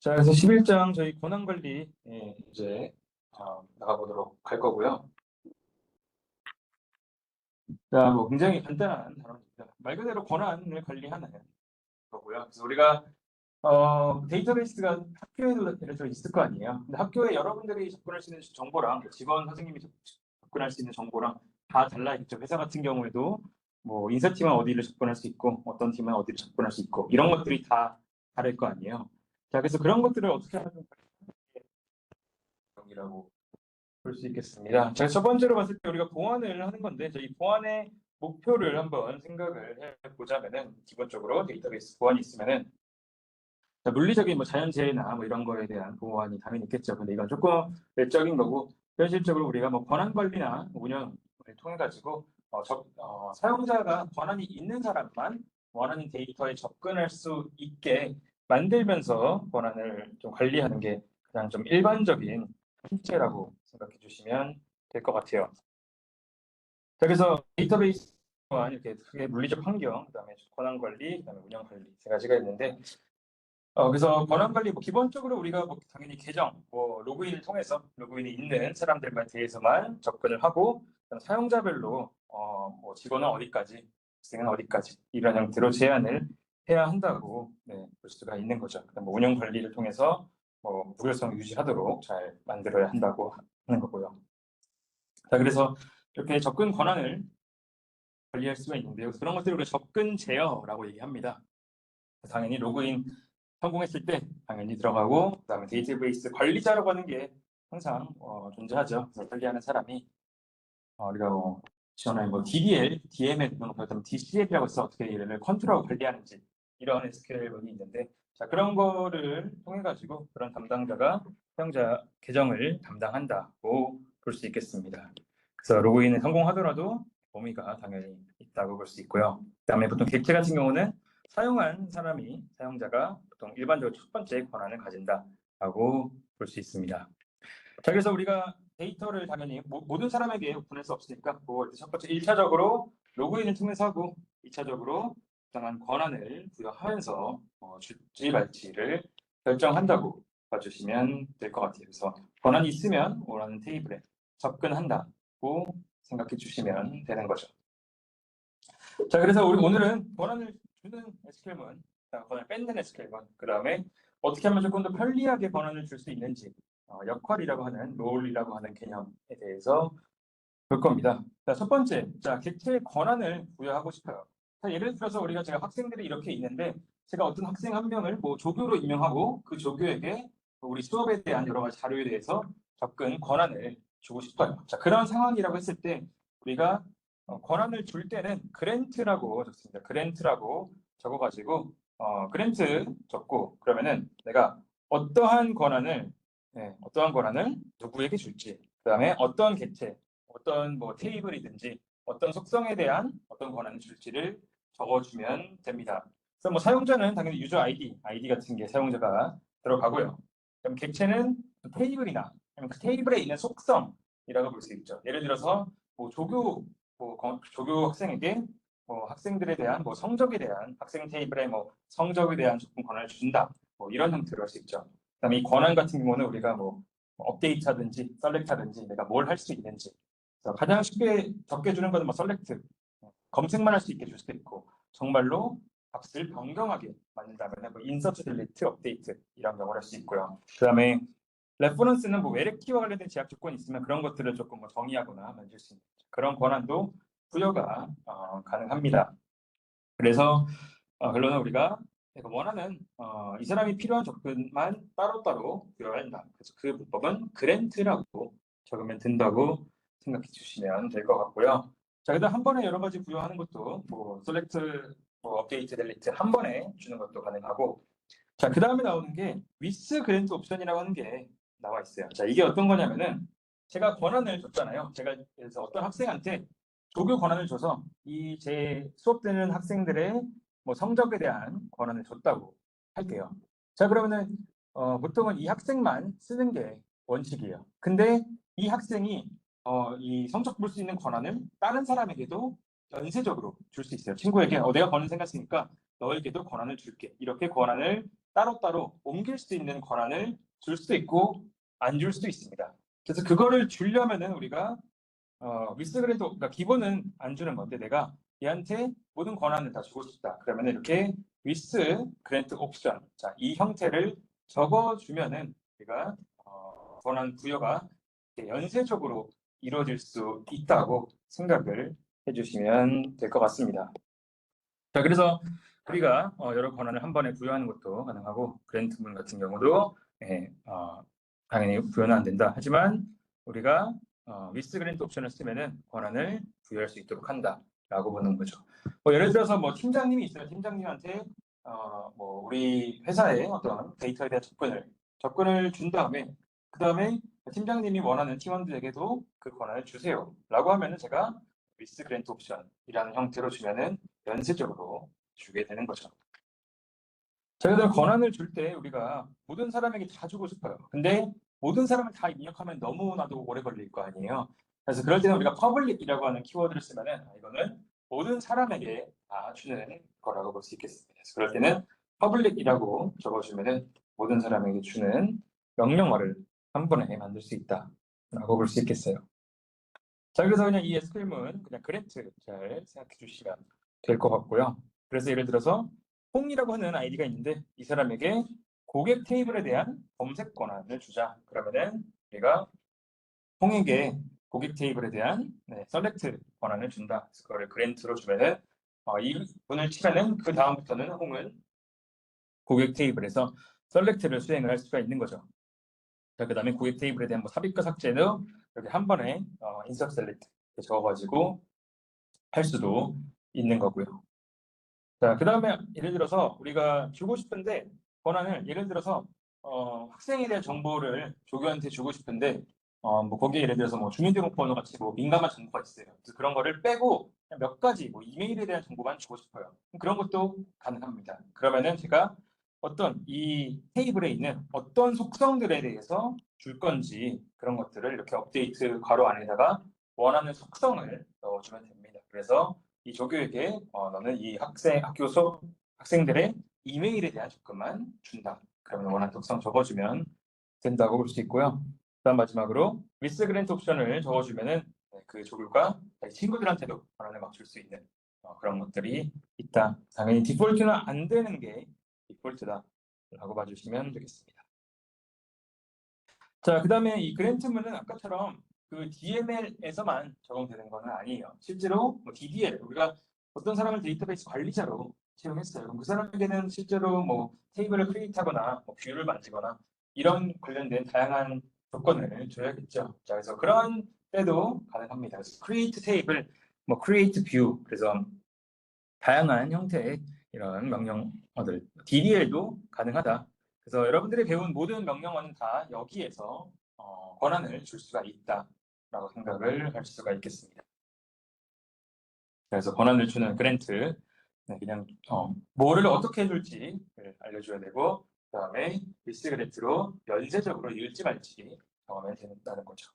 자, 그래서 11장 저희 권한관리 이제 나가보도록 할 거고요. 자, 뭐 굉장히 간단한 단어입니다. 말 그대로 권한을 관리하는 거고요. 그래서 우리가 데이터베이스가 학교에도 예를 들어 있을 거 아니에요. 근데 학교에 여러분들이 접근할 수 있는 정보랑 직원 선생님이 접근할 수 있는 정보랑 다 달라있죠. 회사 같은 경우에도 뭐 인사팀은 어디를 접근할 수 있고 어떤 팀은 어디를 접근할 수 있고 이런 것들이 다 다를 거 아니에요. 자, 그래서 그런 것들을 어떻게 하면 이라고 볼 수 있겠습니다. 자, 첫 번째로 봤을 때 우리가 보안을 하는 건데, 이 보안의 목표를 한번 생각을 해보자면은, 기본적으로 데이터베이스 보안이 있으면은, 자, 물리적인 뭐 자연재해나 뭐 이런 거에 대한 보안이 당연히 있겠죠. 근데 이건 조금 외적인 거고, 현실적으로 우리가 뭐 권한 관리나 운영을 통해 가지고 사용자가 권한이 있는 사람만 원하는 데이터에 접근할 수 있게 만들면서 권한을 좀 관리하는 게 가장 좀 일반적인 실제라고 생각해 주시면 될 것 같아요. 자, 그래서 데이터베이스 또한 이렇게 크게 물리적 환경, 그다음에 권한 관리, 그다음에 운영 관리 세 가지가 있는데, 그래서 권한 관리 뭐 기본적으로 우리가 뭐 당연히 계정, 뭐 로그인을 통해서 로그인이 있는 사람들만 대해서만 접근을 하고, 사용자별로 뭐 직원은 어디까지, 학생은 어디까지 이런 형태로 제한을 해야 한다고 볼 수가 있는 거죠. 그다음 뭐 운영 관리를 통해서 뭐 무결성 유지하도록 잘 만들어야 한다고 하는 거고요. 자, 그래서 이렇게 접근 권한을 관리할 수가 있는데요. 그런 것들을 우리가 접근 제어라고 얘기합니다. 당연히 로그인 성공했을 때 당연히 들어가고, 그다음에 데이터베이스 관리자라고 하는 게 항상 존재하죠. 그래서 관리하는 사람이 우리가 뭐 지원할 뭐 DDL, DML 이런 거 배웠다면 DCL이라고 해서 어떻게 얘를 컨트롤하고 관리하는지 이런 SQL이 있는데, 자, 그런 거를 통해 가지고 그런 담당자가 사용자 계정을 담당한다고 볼 수 있겠습니다. 그래서 로그인에 성공하더라도 범위가 당연히 있다고 볼 수 있고요. 그다음에 보통 객체 같은 경우는 사용한 사용자가 보통 일반적으로 첫 번째 권한을 가진다라고 볼 수 있습니다. 자, 그래서 우리가 데이터를 당연히 모든 사람에게 오픈할 수 없으니까 첫 번째 1차적으로 로그인을 통해서 하고, 2차적으로 적당한 권한을 부여하면서 줄지 말지를 결정한다고 봐주시면 될 것 같아요. 그래서 권한이 있으면 원하는 테이블에 접근한다고 생각해 주시면 되는 거죠. 자, 그래서 우리 오늘은 권한을 주는 SQL문, 권한을 뺏는 SQL문, 그 다음에 어떻게 하면 조금 더 편리하게 권한을 줄 수 있는지, 역할이라고 하는, 롤이라고 하는 개념에 대해서 볼 겁니다. 자, 첫 번째, 자, 객체에 권한을 부여하고 싶어요. 자, 예를 들어서 제가 학생들이 이렇게 있는데, 제가 어떤 학생 한 명을 뭐 조교로 임명하고 그 조교에게 우리 수업에 대한 여러 가지 자료에 대해서 접근 권한을 주고 싶어요. 자, 그런 상황이라고 했을 때 우리가 권한을 줄 때는 그랜트라고 적습니다. 그랜트라고 적어가지고 그랜트 적고, 그러면은 내가 어떠한 권한을 누구에게 줄지, 그다음에 어떤 객체, 어떤 뭐 테이블이든지 어떤 속성에 대한 어떤 권한을 줄지를 적어주면 됩니다. 그래서 뭐 사용자는 당연히 유저 아이디 같은 게 사용자가 들어가고요. 그럼 객체는 테이블이나 그 테이블에 있는 속성이라고 볼 수 있죠. 예를 들어서 뭐 조교 학생에게 뭐 학생들에 대한 뭐 성적에 대한 학생 테이블에 뭐 성적에 대한 접근 권한을 준다. 뭐 이런 형태로 할 수 있죠. 그다음에 이 권한 같은 경우는 우리가 뭐 업데이트하든지 셀렉트하든지 내가 뭘 할 수 있는지. 그래서 가장 쉽게 적게 주는 거는 뭐 셀렉트, 검색만 할 수 있게 줄 수도 있고, 정말로 값을 변경하게 만든다면 뭐 인서트, 딜리트, 업데이트 이런 경우를 할 수 있고요. 그다음에 레퍼런스는 뭐 외래 키와 관련된 제약 조건이 있으면 그런 것들을 조금 뭐 정의하거나 만들 수 있는 그런 권한도 부여가 가능합니다. 그래서 결론은 우리가 원하는 이 사람이 필요한 접근만 따로따로 부여한다. 그래서 그 문법은 그랜트라고 적으면 된다고 생각해 주시면 될 것 같고요. 자, 그다음 한 번에 여러 가지 부여하는 것도 뭐 셀렉트, 뭐 업데이트, 델리트 한 번에 주는 것도 가능하고, 자, 그 다음에 나오는 게 with 그랜트 옵션이라고 하는 게 나와 있어요. 자, 이게 어떤 거냐면은 제가 권한을 줬잖아요. 제가 그래서 어떤 학생한테 조교 권한을 줘서 이 제 수업 듣는 학생들의 뭐 성적에 대한 권한을 줬다고 할게요. 자, 그러면은 보통은 이 학생만 쓰는 게 원칙이에요. 근데 이 학생이 이 성적 볼 수 있는 권한을 다른 사람에게도 연쇄적으로 줄 수 있어요. 친구에게 내가 권한 생겼으니까 너에게도 권한을 줄게. 이렇게 권한을 따로따로 옮길 수 있는 권한을 줄 수도 있고 안 줄 수도 있습니다. 그래서 그거를 주려면은 우리가 위스 그랜트, 그러니까 기본은 안 주는 건데 내가 얘한테 모든 권한을 다 주고 싶다. 그러면 이렇게 위스 그랜트 옵션, 자, 이 형태를 적어주면은 우리가 권한 부여가 연쇄적으로 이루어질 수 있다고 생각을 해주시면 될 것 같습니다. 자, 그래서 우리가 여러 권한을 한 번에 부여하는 것도 가능하고 그랜트문 같은 경우도 당연히 부여는 안 된다. 하지만 우리가 위스 그랜트 옵션을 쓰면은 권한을 부여할 수 있도록 한다라고 보는 거죠. 예를 들어서 팀장님이 있어요. 팀장님한테 우리 회사의 어떤 데이터에 대한 접근을 준 다음에 그 다음에 팀장님이 원하는 팀원들에게도 그 권한을 주세요라고 하면은 제가 위스 그랜트 옵션이라는 형태로 주면은 연쇄적으로 주게 되는 거죠. 자, 그래서 권한을 줄 때 우리가 모든 사람에게 다 주고 싶어요. 근데 모든 사람을 다 입력하면 너무나도 오래 걸릴 거 아니에요. 그래서 그럴 때는 우리가 public이라고 하는 키워드를 쓰면은 이거는 모든 사람에게 다 주는 거라고 볼 수 있겠습니다. 그래서 그럴 때는 public이라고 적어주면은 모든 사람에게 주는 명령어를 한 번에 만들 수 있다라고 볼 수 있겠어요. 자, 그래서 그냥 이 SQL문 그냥 그랜트 잘 생각해 주시면 될 것 같고요. 그래서 예를 들어서 홍이라고 하는 아이디가 있는데 이 사람에게 고객 테이블에 대한 검색 권한을 주자. 그러면은 우리가 홍에게 고객 테이블에 대한 셀렉트 권한을 준다. 그래서 그거를 그랜트로 주면은 이 문을 치면은 그 다음부터는 홍은 고객 테이블에서 셀렉트를 수행을 할 수가 있는 거죠. 자, 그다음에 고객 테이블에 대한 삽입과 삭제도 여기 한 번에 인서트 셀렉트 적어가지고 할 수도 있는 거고요. 자, 그다음에 예를 들어서 우리가 주고 싶은데 권한을 예를 들어서 학생에 대한 정보를 조교한테 주고 싶은데 거기에 예를 들어서 주민등록번호 같이 민감한 정보가 있어요. 그래서 그런 거를 빼고 몇 가지 이메일에 대한 정보만 주고 싶어요. 그런 것도 가능합니다. 그러면은 제가 어떤 이 테이블에 있는 어떤 속성들에 대해서 줄 건지 그런 것들을 이렇게 업데이트 괄호 안에다가 원하는 속성을 넣어주면 됩니다. 그래서 이 조교에게 너는 이 학교 수업 학생들의 이메일에 대한 접근만 준다. 그러면 원하는 속성 적어주면 된다고 볼 수 있고요. 그다음 마지막으로 위스 그랜트 옵션을 적어주면은 그 조교가 친구들한테도 권한을 막 줄 수 있는 그런 것들이 있다. 당연히 디폴트는 안 되는 게 디폴트다라고 봐주시면 되겠습니다. 자, 그다음에 이 그랜트문은 아까처럼 그 DML에서만 적용되는 건 아니에요. 실제로 DDL 우리가 어떤 사람을 데이터베이스 관리자로 채용했어요. 그럼 그 사람에게는 실제로 테이블을 크리에이트하거나 뷰를 만지거나 이런 관련된 다양한 조건을 줘야겠죠. 자, 그래서 그런 때도 가능합니다. 그래서 create table, create view, 그래서 다양한 형태의 이런 명령어들 DDL도 가능하다. 그래서 여러분들이 배운 모든 명령어는 다 여기에서 권한을 줄 수가 있다라고 생각을 할 수가 있겠습니다. 그래서 권한을 주는 그랜트 그냥 뭐를 어떻게 해줄지 알려줘야 되고 그다음에 위스 그랜트로 연쇄적으로 읽지 말지 정하면 된다는 거죠.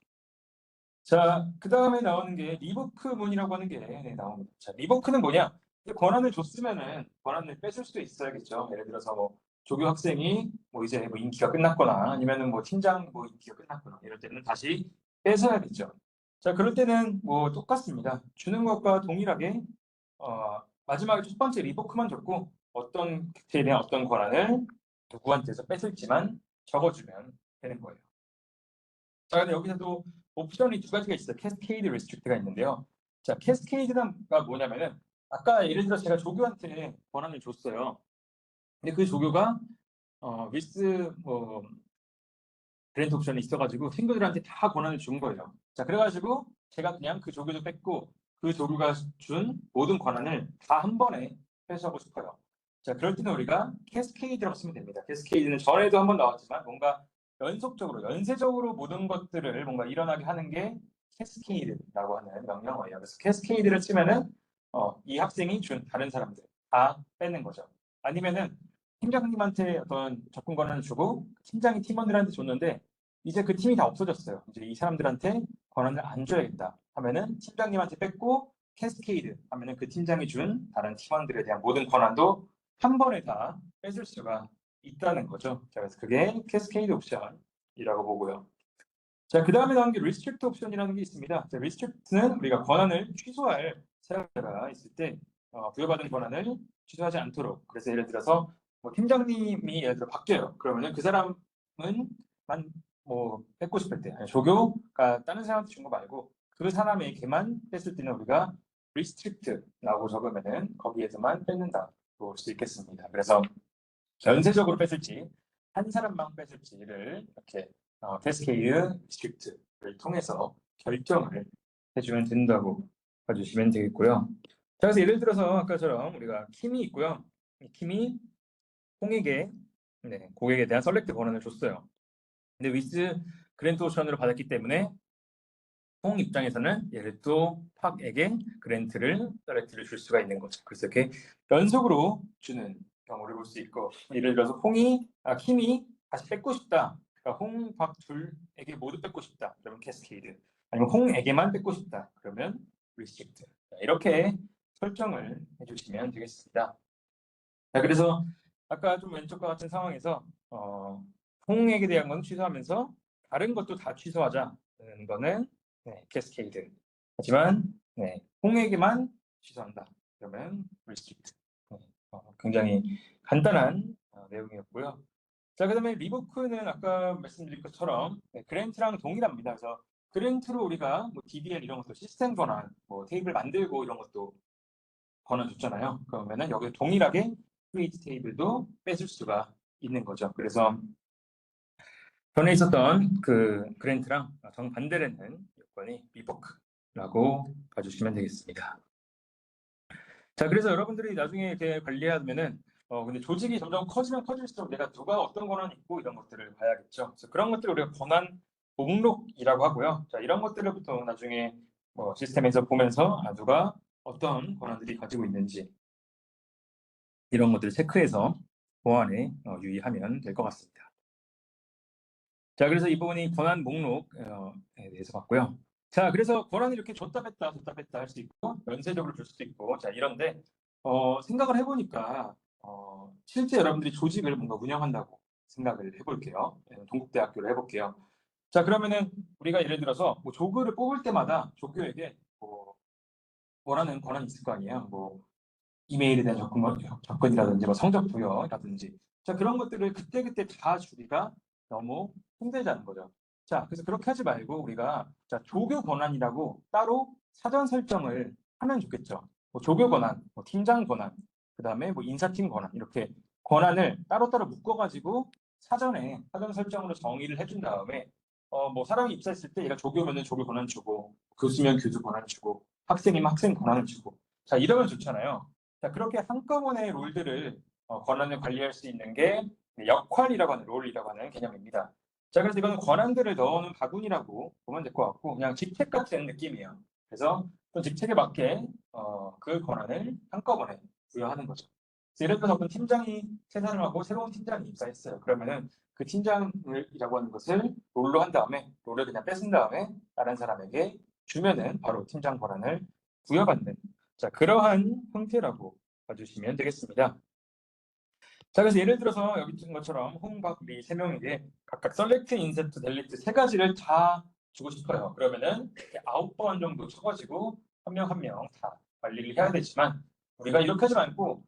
자, 그 다음에 나오는 게 리버크문이라고 하는 게 나옵니다. 자, 리버크는 뭐냐? 권한을 줬으면은 권한을 뺏을 수도 있어야겠죠. 예를 들어서 조교 학생이 이제 임기가 끝났거나 아니면은 팀장 임기가 끝났거나 이럴 때는 다시 뺏어야겠죠. 자, 그럴 때는 똑같습니다. 주는 것과 동일하게 마지막에 첫 번째 리버크만 줬고 어떤 객체에 대한 어떤 권한을 누구한테서 뺏을지만 적어주면 되는 거예요. 자, 근데 여기서도 옵션이 두 가지가 있어요. 캐스케이드 리스트릭트가 있는데요. 자, 캐스케이드가 뭐냐면은 아까 예를 들어 제가 조교한테 권한을 줬어요. 근데 그 조교가 위스 그랜트 옵션이 있어가지고 친구들한테 다 권한을 준 거예요. 자, 그래가지고 제가 그냥 그 조교도 뺐고 그 조교가 준 모든 권한을 다 한 번에 회수하고 싶어요. 자, 그럴 때는 우리가 캐스케이드라고 쓰면 됩니다. 캐스케이드는 전에도 한번 나왔지만 뭔가 연속적으로, 연쇄적으로 모든 것들을 뭔가 일어나게 하는 게 캐스케이드라고 하는 명령어예요. 그래서 캐스케이드를 쓰면은 이 학생이 준 다른 사람들 다 빼는 거죠. 아니면은 팀장님한테 어떤 접근 권한을 주고 팀장이 팀원들한테 줬는데 이제 그 팀이 다 없어졌어요. 이제 이 사람들한테 권한을 안 줘야겠다 하면은 팀장님한테 뺐고 캐스케이드 하면은 그 팀장이 준 다른 팀원들에 대한 모든 권한도 한 번에 다 뺏을 수가 있다는 거죠. 자, 그래서 그게 캐스케이드 옵션이라고 보고요. 자, 그 다음에 나온 게 restrict 옵션이라는 게 있습니다. 자, restrict는 우리가 권한을 취소할 사용자가 있을 때 부여받은 권한을 취소하지 않도록. 그래서 예를 들어서 뭐 팀장님이 예를 들어 바뀌어요. 그러면은 그 사람은 뭐 뺏고 싶을 때, 아니, 조교가 다른 사람한테 준 거 말고 그 사람에게만 뺐을 때는 우리가 restrict라고 적으면은 거기에서만 뺏는다 볼 수 있겠습니다. 그래서 전체적으로 뺐을지 한 사람만 뺐을지를 이렇게 캐스케이드 리스트릭트를 통해서 결정을 해주면 된다고 봐주시면 되겠고요. 자, 그래서 예를 들어서 아까처럼 우리가 킴이 있고요. 이 킴이 홍에게 고객에 대한 셀렉트 권한을 줬어요. 근데 위스 그랜트 옵션으로 받았기 때문에 홍 입장에서는 얘를 또 팍에게 그랜트를 셀렉트를 줄 수가 있는 거죠. 그래서 이렇게 연속으로 주는 경우를 볼 수 있고, 예를 들어서 킴이 다시 뺏고 싶다. 그러니까 홍, 박 둘에게 모두 뺏고 싶다. 그러면 캐스케이드. 아니면 홍에게만 뺏고 싶다. 그러면 리스트릭트. 이렇게 설정을 해주시면 되겠습니다. 자, 그래서 아까 좀 왼쪽과 같은 상황에서 홍에게 대한 건 취소하면서 다른 것도 다 취소하자는 거는 캐스케이드. 하지만 홍에게만 취소한다. 그러면 restrict. 굉장히 간단한 내용이었고요. 자, 그다음에 리보크는 아까 말씀드린 것처럼 그랜트랑 동일합니다. 그래서 그랜트로 우리가 뭐 DBL 이런 것도 시스템 권한, 뭐 테이블 만들고 이런 것도 권한 줬잖아요. 그러면은 여기 동일하게 크리에이트 테이블도 뺏을 수가 있는 거죠. 그래서 전에 있었던 그 그랜트랑 정반대되는 요건이 리버크라고 봐주시면 되겠습니다. 자, 그래서 여러분들이 나중에 이렇게 관리하면은 근데 조직이 점점 커지면 커질수록 내가 누가 어떤 권한이 있고 이런 것들을 봐야겠죠. 그래서 그런 것들을 우리가 권한 목록이라고 하고요. 자, 이런 것들을 보통 나중에 뭐 시스템에서 보면서 누가 어떤 권한들이 가지고 있는지 이런 것들을 체크해서 보안에 유의하면 될 것 같습니다. 자, 그래서 이 부분이 권한 목록에 대해서 봤고요. 자, 그래서 권한을 이렇게 줬다 뺐다 할 수 있고 연쇄적으로 줄 수도 있고, 자, 이런데 생각을 해보니까 실제 여러분들이 조직을 뭔가 운영한다고 생각을 해볼게요. 동국대학교를 해볼게요. 자, 그러면은 우리가 예를 들어서 뭐 조교를 뽑을 때마다 조교에게 뭐라는 권한이 있을 거 아니에요. 뭐 이메일에 대한 접근이라든지 뭐 성적 부여라든지, 자, 그런 것들을 그때그때 다 주기가 너무 힘들다는 거죠. 자, 그래서 그렇게 하지 말고 우리가 조교 권한이라고 따로 사전 설정을 하면 좋겠죠. 뭐 조교 권한, 뭐 팀장 권한, 그 다음에 뭐 인사팀 권한, 이렇게 권한을 따로따로 묶어가지고 사전에 사전 설정으로 정의를 해준 다음에 뭐 사람이 입사했을 때 얘가 조교면은 조교 권한 주고, 교수면 교수 권한 주고, 학생이면 학생 권한을 주고, 자, 이러면 좋잖아요. 자, 그렇게 한꺼번에 롤들을 권한을 관리할 수 있는 게 역할이라고 하는, 롤이라고 하는 개념입니다. 자, 그래서 이거는 권한들을 넣어놓은 바구니라고 보면 될 것 같고, 그냥 직책 같은 느낌이에요. 그래서 또 직책에 맞게 그 권한을 한꺼번에 부여하는 거죠. 그래서 예를 들어서 어떤 팀장이 퇴사를 하고 새로운 팀장이 입사했어요. 그러면은 그 팀장이라고 하는 것을 롤로 한 다음에, 롤을 그냥 뺏은 다음에 다른 사람에게 주면은 바로 팀장 권한을 부여받는, 자, 그러한 형태라고 봐주시면 되겠습니다. 자, 그래서 예를 들어서 여기 있는 것처럼 홍, 박, 리 세 명에게 각각 셀렉트, 인서트, 델리트 세 가지를 다 주고 싶어요. 그러면은 9번 정도 쳐가지고 한 명 한 명 다 관리를 해야 되지만, 우리가 이렇게 하지 말고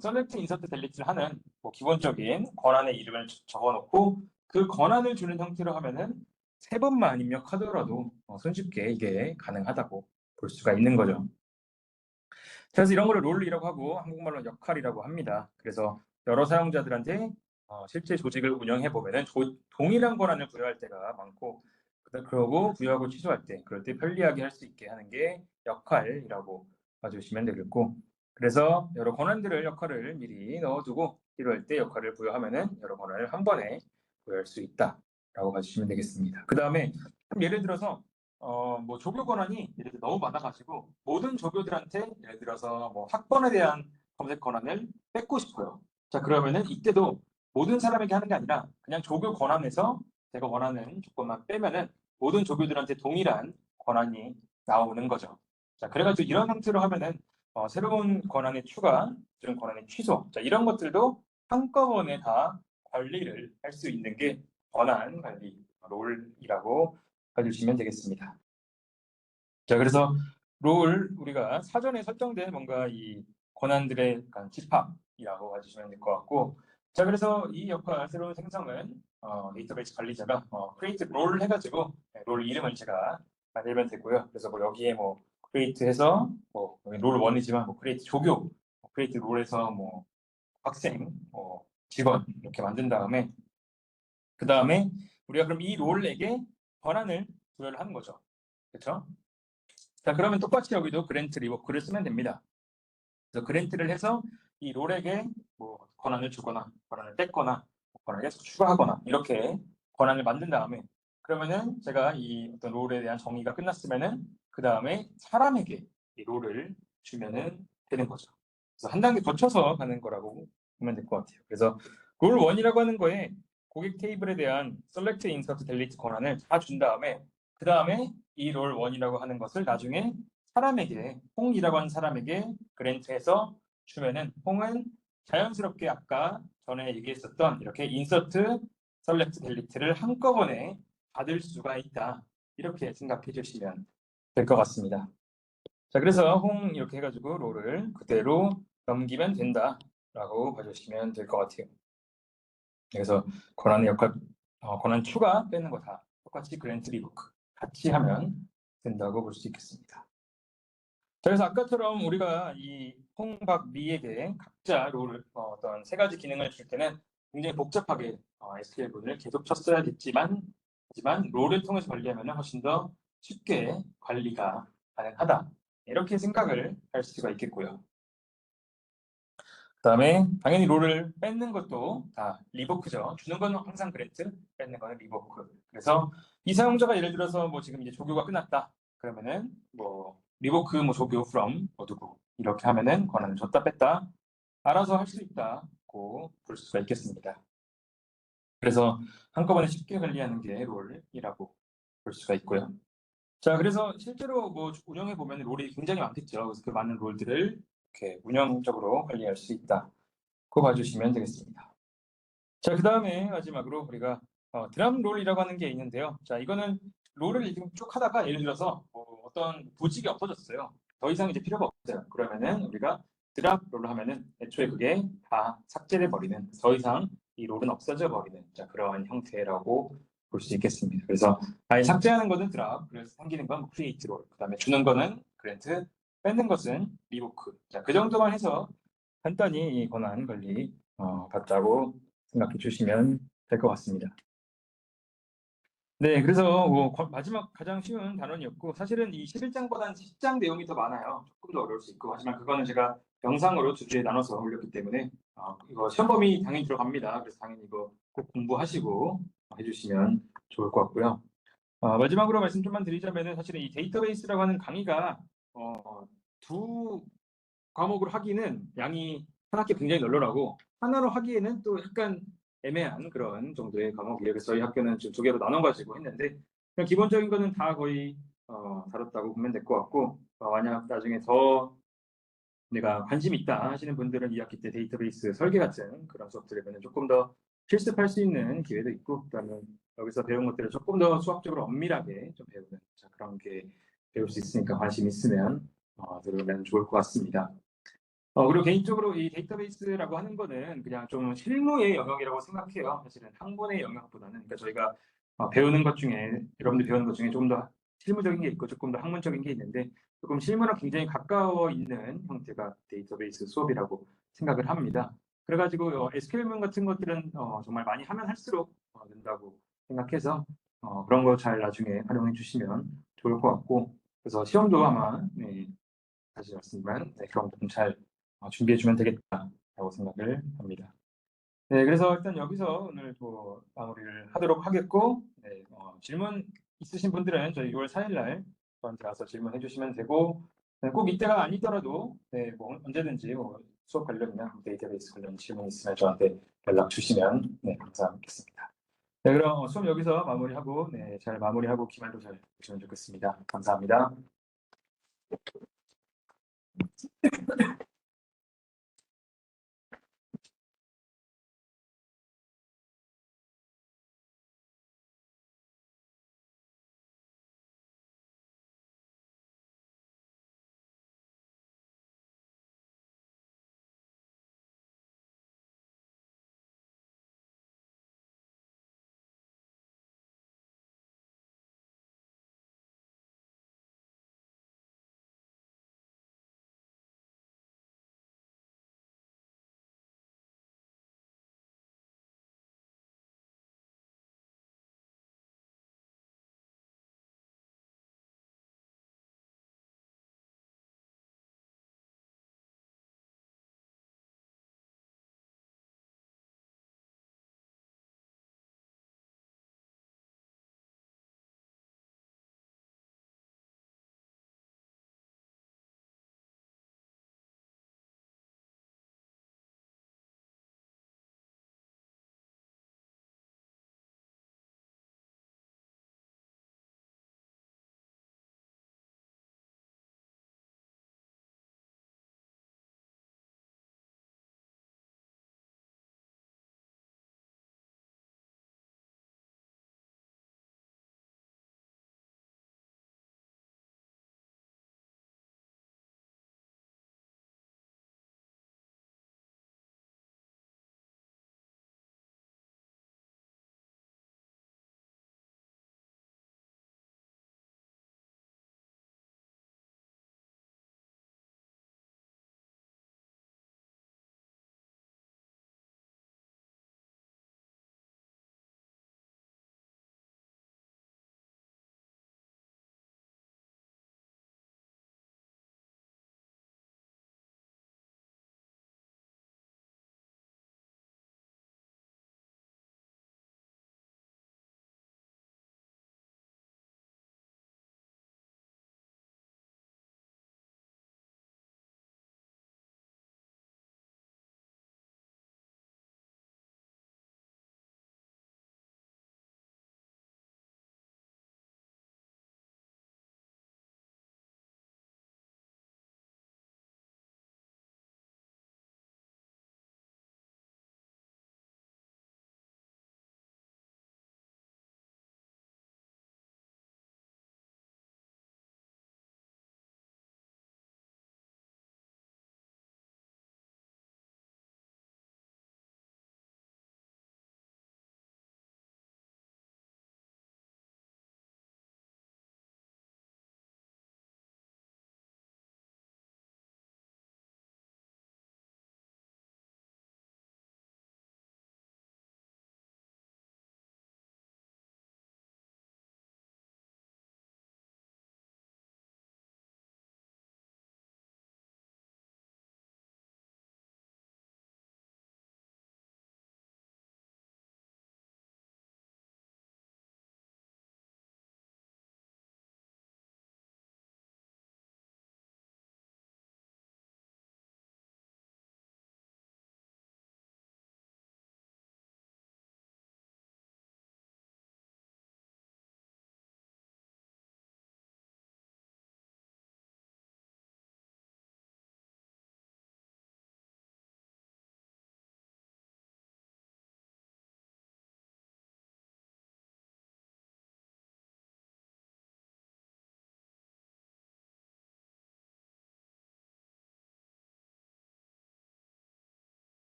셀렉트, 인서트, 델리트를 하는 뭐 기본적인 권한의 이름을 적어놓고 그 권한을 주는 형태로 하면은 세 번만 입력하더라도 손쉽게 이게 가능하다고 볼 수가 있는 거죠. 그래서 이런 거를 롤이라고 하고 한국말로 역할이라고 합니다. 그래서 여러 사용자들한테 실제 조직을 운영해 보면은 동일한 권한을 부여할 때가 많고, 그러고 부여하고 취소할 때, 그럴 때 편리하게 할 수 있게 하는 게 역할이라고 봐주시면 되겠고, 그래서 여러 권한들을 역할을 미리 넣어두고 필요할 때 역할을 부여하면은 여러 권한을 한 번에 부여할 수 있다라고 봐주시면 되겠습니다. 그 다음에 예를 들어서 뭐 조교 권한이 예를 들어 너무 많아가지고 모든 조교들한테 예를 들어서 뭐 학번에 대한 검색 권한을 뺏고 싶어요. 자, 그러면은 이때도 모든 사람에게 하는 게 아니라 그냥 조교 권한에서 제가 원하는 조건만 빼면은 모든 조교들한테 동일한 권한이 나오는 거죠. 자, 그래가지고 이런 형태로 하면은 새로운 권한의 추가, 이런 권한의 취소, 자, 이런 것들도 한꺼번에 다 관리를 할 수 있는 게 권한 관리 롤이라고 봐주시면 되겠습니다. 자, 그래서 롤 우리가 사전에 설정된 뭔가 이 권한들의 약간 집합이라고 봐주시면 될 것 같고, 자, 그래서 이 역할 새로운 생성은 데이터베이스 관리자가 create 롤 해가지고 롤 이름을 제가 만들면 되고요. 그래서 뭐 여기에 뭐 create해서 뭐롤 1이지만 뭐 create 조교, 뭐 create 롤에서 뭐 학생, 뭐 직원 이렇게 만든 다음에 그 다음에 우리가 그럼 이 롤에게 권한을 부여를 하는 거죠. 그렇죠? 자, 그러면 똑같이 여기도 그랜트 리워크를 쓰면 됩니다. 그래서 그랜트를 해서 이 롤에게 뭐 권한을 주거나 권한을 뺏거나 권한을 계속 추가하거나 이렇게 권한을 만든 다음에, 그러면은 제가 이 어떤 롤에 대한 정의가 끝났으면은 그 다음에 사람에게 이 롤을 주면은 되는 거죠. 그래서 한 단계 거쳐서 가는 거라고 보면 될 것 같아요. 그래서 롤 1이라고 하는 거에 고객 테이블에 대한 select, insert, delete 권한을 다 준 다음에 그 다음에 이 롤 1이라고 하는 것을 나중에 사람에게, 홍이라고 하는 사람에게 그랜트해서 주면은 홍은 자연스럽게 아까 전에 얘기했었던 이렇게 인서트, 셀렉트, 델리트를 한꺼번에 받을 수가 있다. 이렇게 생각해 주시면 될 것 같습니다. 자, 그래서 홍 이렇게 해가지고 롤을 그대로 넘기면 된다라고 봐주시면 될 것 같아요. 그래서 권한의 역할, 권한 추가 빼는 거 다 똑같이 그랜트 리부크 같이 하면 된다고 볼 수 있겠습니다. 자, 그래서 아까처럼 우리가 이 홍, 박, 리에게 각자 롤을 어떤 세 가지 기능을 줄 때는 굉장히 복잡하게 SQL문을 계속 쳤어야겠지만, 하지만 롤을 통해서 관리하면 훨씬 더 쉽게 관리가 가능하다. 이렇게 생각을 할 수가 있겠고요. 그 다음에 당연히 롤을 뺏는 것도 다 리버크죠. 주는 건 항상 그랜트, 뺏는 거는 리버크. 그래서 이 사용자가 예를 들어서 뭐 지금 이제 조교가 끝났다. 그러면은 뭐 리버크 뭐 조교 from 뭐 누구 이렇게 하면은 권한을 줬다 뺐다 알아서 할 수 있다고 볼 수가 있겠습니다. 그래서 한꺼번에 쉽게 관리하는 게 롤이라고 볼 수가 있고요. 자, 그래서 실제로 뭐 운영해 보면 롤이 굉장히 많겠죠. 그래서 그 많은 롤들을 이렇게 운영적으로 관리할 수 있다. 그거 봐주시면 되겠습니다. 자, 그 다음에 마지막으로 우리가 드럼 롤이라고 하는 게 있는데요. 자, 이거는 롤을 지금 쭉 하다가 예를 들어서 어떤 보직이 없어졌어요. 더 이상 이제 필요가 없어요. 그러면은 우리가 드랍 롤을 하면은 애초에 그게 다 삭제돼 버리는, 더 이상 이 롤은 없어져 버리는 그러한 형태라고 볼 수 있겠습니다. 그래서 아예 삭제하는 거는 드랍, 그래서 생기는 건 크리에이트 롤, 그다음에 주는 거는 그랜트, 뺏는 것은 리보크. 자, 그 정도만 해서 간단히 이 권한 관리 받자고 생각해 주시면 될 것 같습니다. 네, 그래서 뭐 마지막 가장 쉬운 단원이었고, 사실은 이 11장보다는 10장 내용이 더 많아요. 조금 더 어려울 수 있고, 하지만 그거는 제가 영상으로 두 주에 나눠서 올렸기 때문에 이거 시험 범위 당연히 들어갑니다. 그래서 당연히 이거 꼭 공부하시고 해주시면 좋을 것 같고요. 마지막으로 말씀 좀만 드리자면은 사실은 이 데이터베이스라고 하는 강의가 두 과목으로 하기는 양이 한 학기 굉장히 널널하고, 하나로 하기에는 또 약간 애매한 그런 정도의 과목이에요. 그래서 저희 학교는 지금 두 개로 나눠가지고 했는데, 그냥 기본적인 거는 다 거의 다뤘다고 보면 될 것 같고, 만약 나중에 더 내가 관심 있다 하시는 분들은 2학기 때 데이터베이스 설계 같은 그런 수업들을 보면 조금 더 실습할 수 있는 기회도 있고, 그다음에 여기서 배운 것들을 조금 더 수학적으로 엄밀하게 좀 배우는 그런 게 배울 수 있으니까 관심 있으면 들으면 좋을 것 같습니다. 그리고 개인적으로 이 데이터베이스라고 하는 거는 그냥 좀 실무의 영역이라고 생각해요. 사실은 학문의 영역보다는. 그러니까 저희가 배우는 것 중에, 여러분들 배우는 것 중에 조금 더 실무적인 게 있고 조금 더 학문적인 게 있는데, 조금 실무랑 굉장히 가까워 있는 형태가 데이터베이스 수업이라고 생각을 합니다. 그래가지고 SQL문 같은 것들은 정말 많이 하면 할수록 된다고 생각해서 그런 거 잘 나중에 활용해 주시면 좋을 것 같고, 그래서 시험도 아마 다시 말씀드리면 그런 부분 잘 준비해 주면 되겠다라고 생각을 합니다. 네, 그래서 일단 여기서 오늘 또 마무리를 하도록 하겠고, 네, 질문 있으신 분들은 저희 6월 4일 날 저한테 와서 질문해 주시면 되고, 네, 꼭 이때가 아니더라도 뭐 언제든지 수업 관련이나 데이터베이스 관련 질문 있으면 저한테 연락 주시면 감사하겠습니다. 네, 그럼 수업 여기서 마무리하고 잘 마무리하고 기말도 잘 보시면 좋겠습니다. 감사합니다.